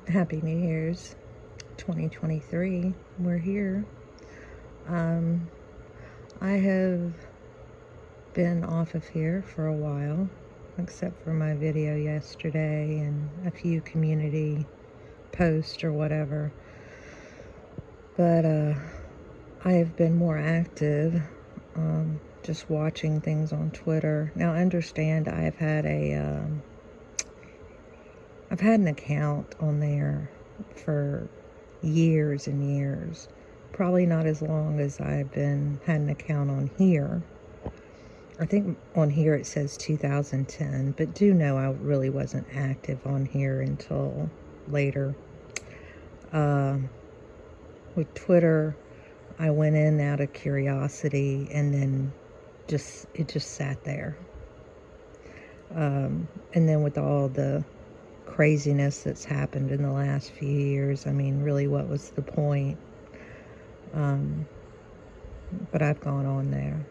Happy New Year's 2023. We're here. I have been off of here for a while, except for my video yesterday and a few community posts or whatever. But I have been more active, just watching things on Twitter. Now, understand, I've had an account on there for years and years. Probably not as long as I've had an account on here. I think on here it says 2010, but do know I really wasn't active on here until later. With Twitter, I went in out of curiosity, and then it just sat there. And then with all the craziness that's happened in the last few years, I mean, really, what was the point? But I've gone on there.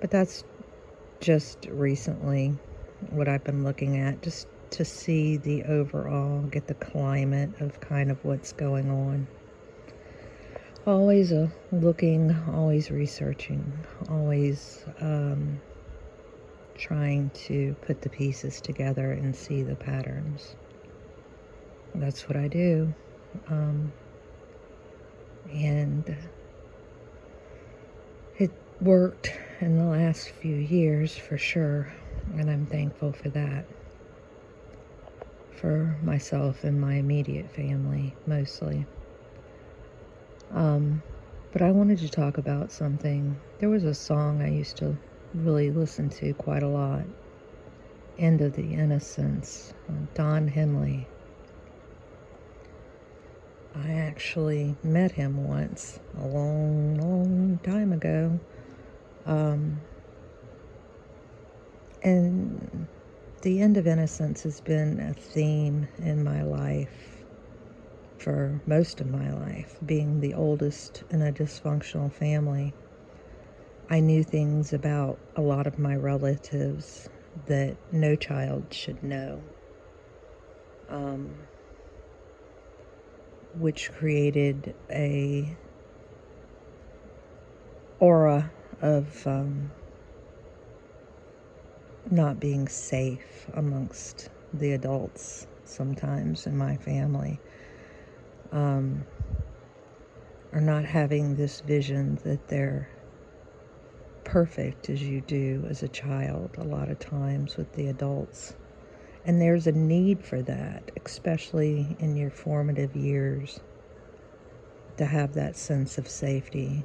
But that's just recently what I've been looking at, just to see the overall, get the climate of kind of what's going on. Always looking, always researching, always trying to put the pieces together and see the patterns. That's what I do. And it worked in the last few years for sure, and I'm thankful for that. For myself and my immediate family, mostly. But I wanted to talk about something. There was a song I used to really listen to quite a lot. End of the Innocence, Don Henley. I actually met him once, a long, long time ago. And the end of innocence has been a theme in my life for most of my life. Being the oldest in a dysfunctional family, I knew things about a lot of my relatives that no child should know, which created a aura of not being safe amongst the adults sometimes in my family, or not having this vision that they're perfect as you do as a child a lot of times with the adults. And there's a need for that, especially in your formative years, to have that sense of safety.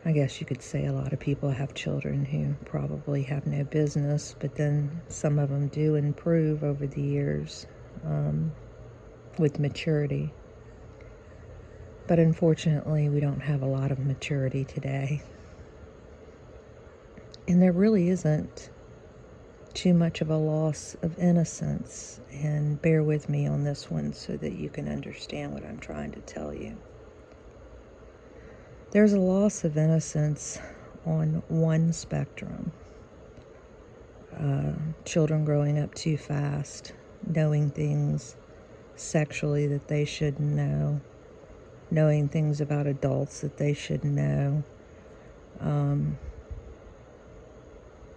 I guess you could say a lot of people have children who probably have no business, but then some of them do improve over the years with maturity. But unfortunately, we don't have a lot of maturity today. And there really isn't too much of a loss of innocence. And bear with me on this one so that you can understand what I'm trying to tell you. There's a loss of innocence on one spectrum. Children growing up too fast, knowing things sexually that they shouldn't know, knowing things about adults that they shouldn't know,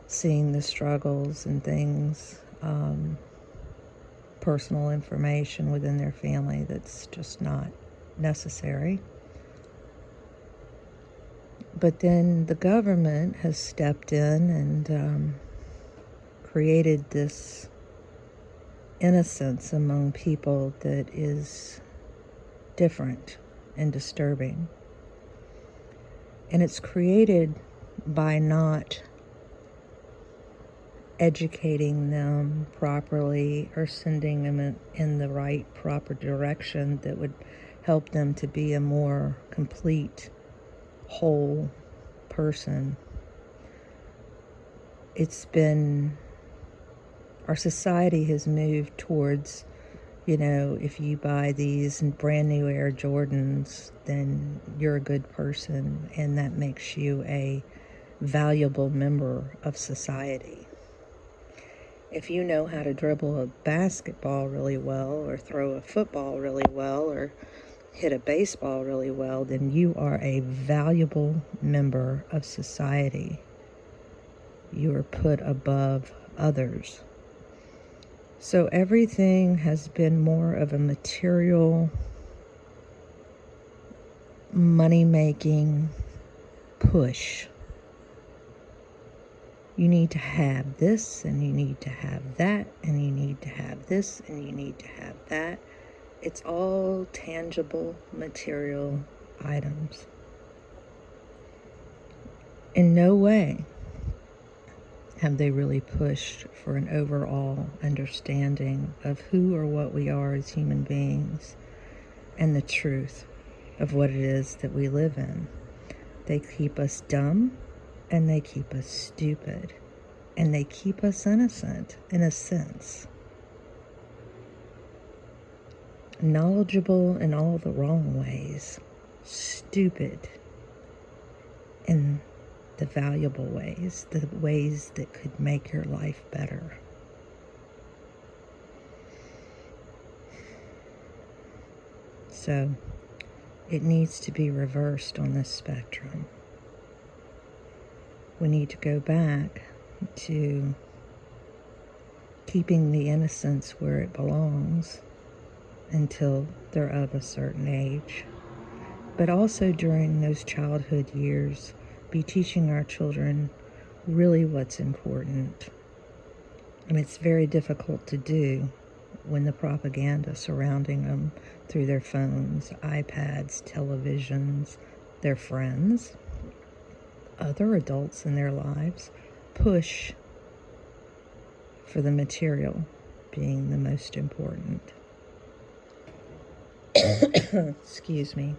seeing the struggles and things, personal information within their family that's just not necessary. But then the government has stepped in and created this innocence among people that is different and disturbing. And it's created by not educating them properly or sending them in the right, proper direction that would help them to be a more complete, whole person. Our society has moved towards, if you buy these brand new Air Jordans, then you're a good person, and that makes you a valuable member of society. If you know how to dribble a basketball really well, or throw a football really well, or hit a baseball really well, then you are a valuable member of society. You are put above others. So everything has been more of a material, money-making push. You need to have this, and you need to have that, and you need to have this, and you need to have that. It's all tangible, material items. In no way have they really pushed for an overall understanding of who or what we are as human beings and the truth of what it is that we live in. They keep us dumb, and they keep us stupid, and they keep us innocent in a sense. Knowledgeable in all the wrong ways, stupid in the valuable ways, the ways that could make your life better. So it needs to be reversed on this spectrum. We need to go back to keeping the innocence where it belongs until they're of a certain age. But also during those childhood years, be teaching our children really what's important. And it's very difficult to do when the propaganda surrounding them through their phones, iPads, televisions, their friends, other adults in their lives, push for the material being the most important. Excuse me.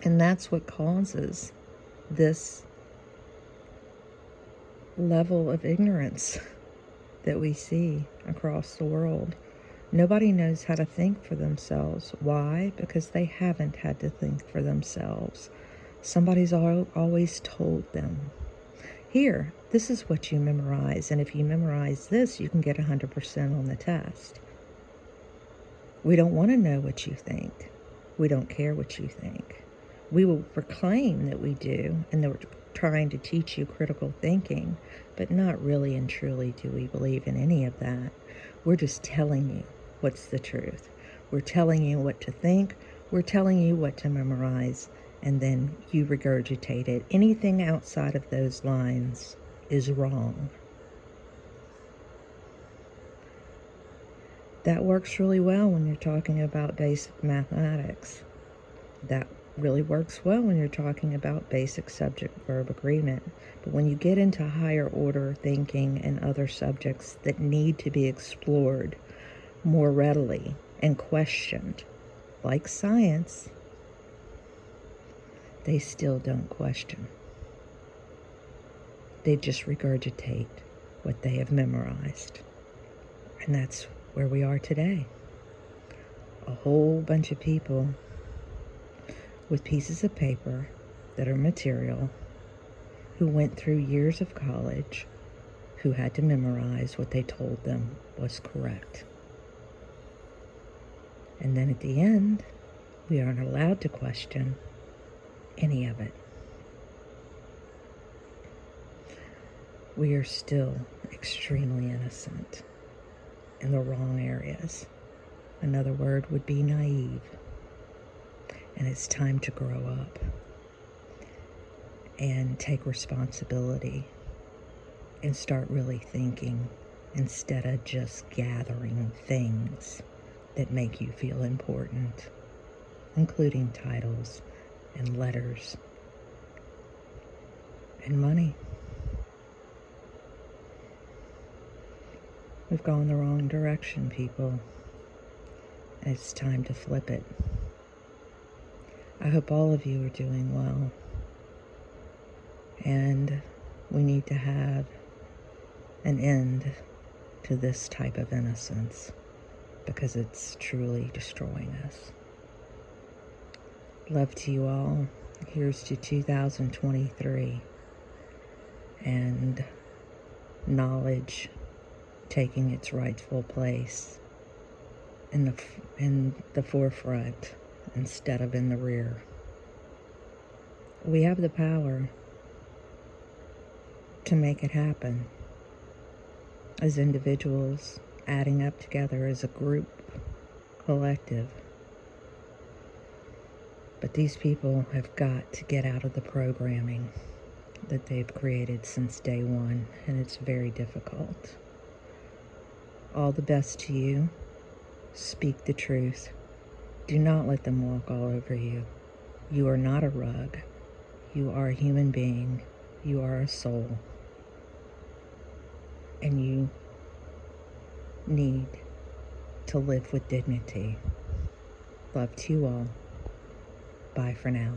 And that's what causes this level of ignorance that we see across the world. Nobody knows how to think for themselves. Why? Because they haven't had to think for themselves. Somebody's always told them, here, this is what you memorize, and if you memorize this, you can get 100% on the test. We don't want to know what you think. We don't care what you think. We will proclaim that we do, and that we're trying to teach you critical thinking, but not really and truly do we believe in any of that. We're just telling you what's the truth. We're telling you what to think. We're telling you what to memorize, and then you regurgitate it. Anything outside of those lines is wrong. That works really well when you're talking about basic mathematics. That really works well when you're talking about basic subject-verb agreement. But when you get into higher order thinking and other subjects that need to be explored more readily and questioned, like science, they still don't question. They just regurgitate what they have memorized. And that's where we are today. A whole bunch of people with pieces of paper that are material, who went through years of college, who had to memorize what they told them was correct. And then at the end, we aren't allowed to question any of it. We are still extremely innocent in the wrong areas. Another word would be naive. And it's time to grow up and take responsibility and start really thinking instead of just gathering things that make you feel important, including titles and letters and money. We've gone the wrong direction, people. And it's time to flip it. I hope all of you are doing well. And we need to have an end to this type of innocence, because it's truly destroying us. Love to you all. Here's to 2023 and knowledge taking its rightful place in the forefront instead of in the rear. We have the power to make it happen as individuals, adding up together as a group, collective. But these people have got to get out of the programming that they've created since day one, and it's very difficult. All the best to you. Speak the truth. Do not let them walk all over you. You are not a rug. You are a human being. You are a soul. And you need to live with dignity. Love to you all. Bye for now.